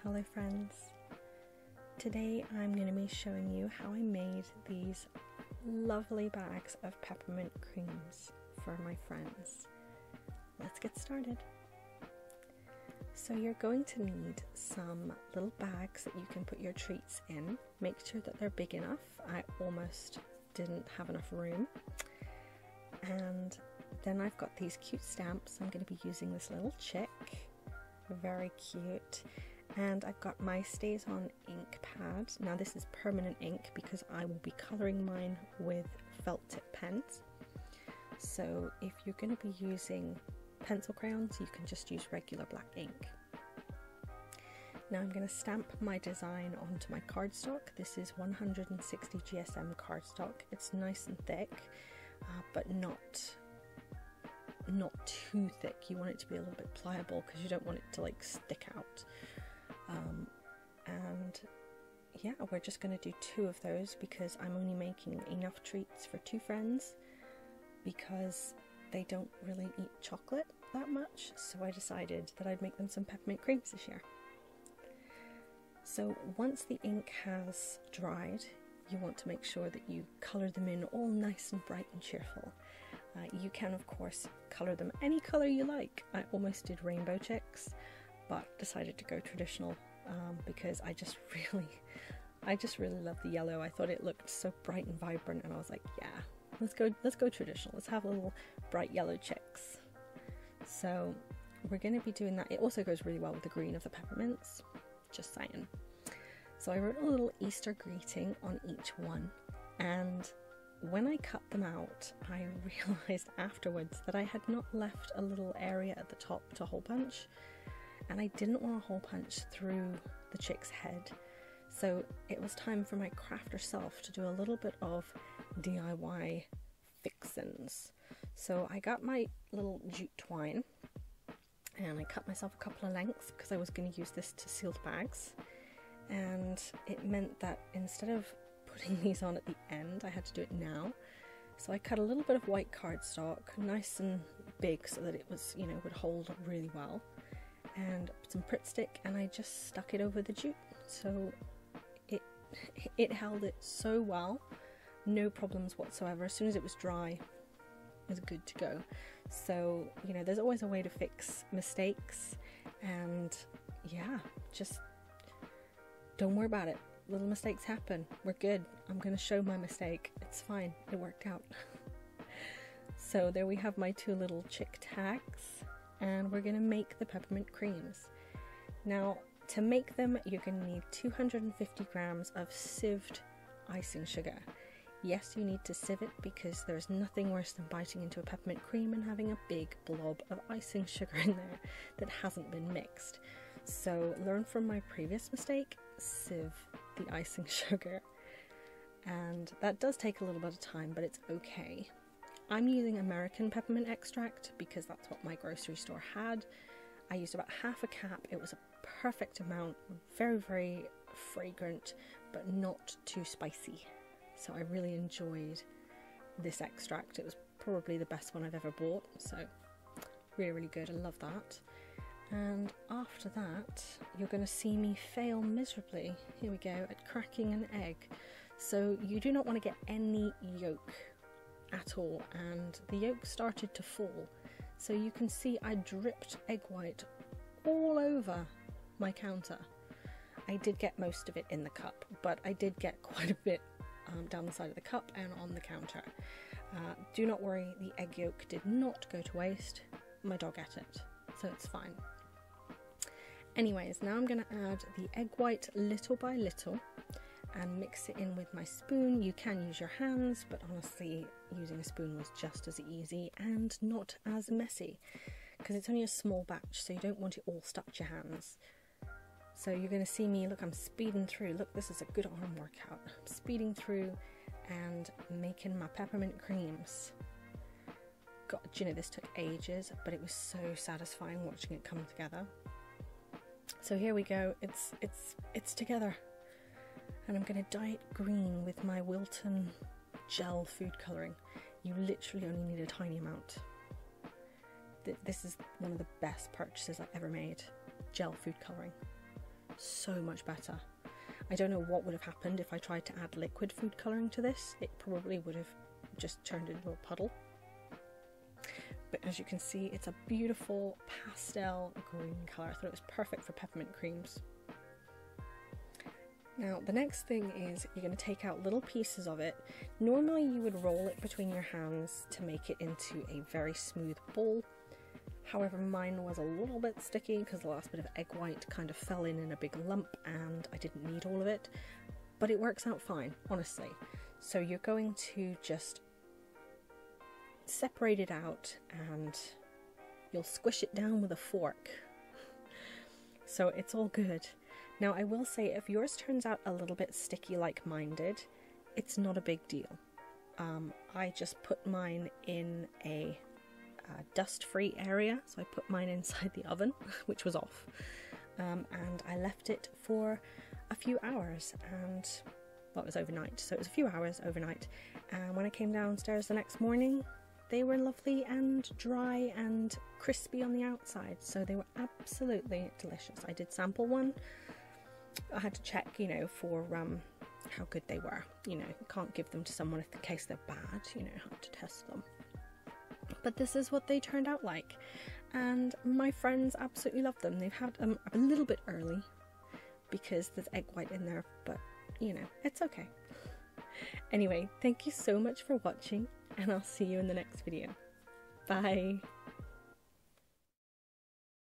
Hello friends. Today I'm going to be showing you how I made these lovely bags of peppermint creams for my friends. Let's get started. So you're going to need some little bags that you can put your treats in. Make sure that they're big enough. I almost didn't have enough room. And then I've got these cute stamps. I'm going to be using this little chick. Very cute. And I've got my Stays On ink pad. Now this is permanent ink because I will be colouring mine with felt tip pens. So if you're going to be using pencil crayons, you can just use regular black ink. Now I'm going to stamp my design onto my cardstock. This is 160 GSM cardstock. It's nice and thick, but not too thick. You want it to be a little bit pliable because you don't want it to like stick out. And yeah, we're just going to do 2 of those because I'm only making enough treats for 2 friends because they don't really eat chocolate that much, so I decided that I'd make them some peppermint creams this year. So once the ink has dried, you want to make sure that you colour them in all nice and bright and cheerful. You can of course colour them any colour you like. I almost did rainbow chicks, but decided to go traditional because I just really love the yellow. I thought it looked so bright and vibrant, and I was like, yeah, let's go traditional. Let's have little bright yellow chicks. So we're going to be doing that. It also goes really well with the green of the peppermints, just saying. So I wrote a little Easter greeting on each one, and when I cut them out, I realised afterwards that I had not left a little area at the top to hole punch, and I didn't want to hole punch through the chick's head. So it was time for my crafter self to do a little bit of DIY fixins. So I got my little jute twine and I cut myself a couple of lengths because I was going to use this to seal the bags, and it meant that instead of putting these on at the end, I had to do it now. So I cut a little bit of white cardstock, nice and big so that it was, you know, would hold really well, and some Pritt stick, and I just stuck it over the jute. So it held it so well, no problems whatsoever. As soon as it was dry, it was good to go. So, you know, there's always a way to fix mistakes, and yeah, just don't worry about it. Little mistakes happen. We're good. I'm going to show my mistake. It's fine. It worked out. So there we have my 2 little chick tags, and we're going to make the peppermint creams. Now, to make them, you're going to need 250 grams of sieved icing sugar. Yes, you need to sieve it because there's nothing worse than biting into a peppermint cream and having a big blob of icing sugar in there that hasn't been mixed. So learn from my previous mistake, sieve the icing sugar. And that does take a little bit of time, but it's okay. I'm using American peppermint extract because that's what my grocery store had. I used about half a cap. It was a perfect amount, very, very fragrant, but not too spicy. So I really enjoyed this extract. It was probably the best one I've ever bought, so really, really good. I love that. And after that, you're going to see me fail miserably, here we go, at cracking an egg. So you do not want to get any yolk at all, and the yolk started to fall. So you can see I dripped egg white all over my counter. I did get most of it in the cup, but I did get quite a bit down the side of the cup and on the counter. Do not worry, the egg yolk did not go to waste. My dog ate it, so it's fine. Anyways, now I'm going to add the egg white little by little and mix it in with my spoon. You can use your hands, but honestly, using a spoon was just as easy and not as messy because it's only a small batch, so you don't want it all stuck to your hands. So you're going to see me, look, I'm speeding through. Look, this is a good arm workout. I'm speeding through and making my peppermint creams. God, you know, this took ages, but it was so satisfying watching it come together. So here we go, it's together, and I'm going to dye it green with my Wilton gel food colouring. You literally only need a tiny amount. This is one of the best purchases I've ever made, gel food colouring. so much better. I don't know what would have happened if I tried to add liquid food colouring to this. It probably would have just turned into a puddle. But as you can see, it's a beautiful pastel green colour. I thought it was perfect for peppermint creams. Now the next thing is you're going to take out little pieces of it. Normally you would roll it between your hands to make it into a very smooth ball. However, mine was a little bit sticky because the last bit of egg white kind of fell in a big lump and I didn't need all of it. But it works out fine, honestly. So you're going to just separate it out and you'll squish it down with a fork. So it's all good. Now I will say, if yours turns out a little bit sticky like mine did, it's not a big deal. I just put mine in a dust-free area, so I put mine inside the oven, which was off, and I left it for a few hours, and well, it was overnight, so it was a few hours overnight, and when I came downstairs the next morning, they were lovely and dry and crispy on the outside, so they were absolutely delicious. I did sample one. I had to check, you know, for how good they were. You know, you can't give them to someone in case they're bad, you know, how to test them. But this is what they turned out like, and my friends absolutely loved them. They've had them a little bit early because there's egg white in there, but you know, it's okay. Anyway, thank you so much for watching, and I'll see you in the next video. Bye!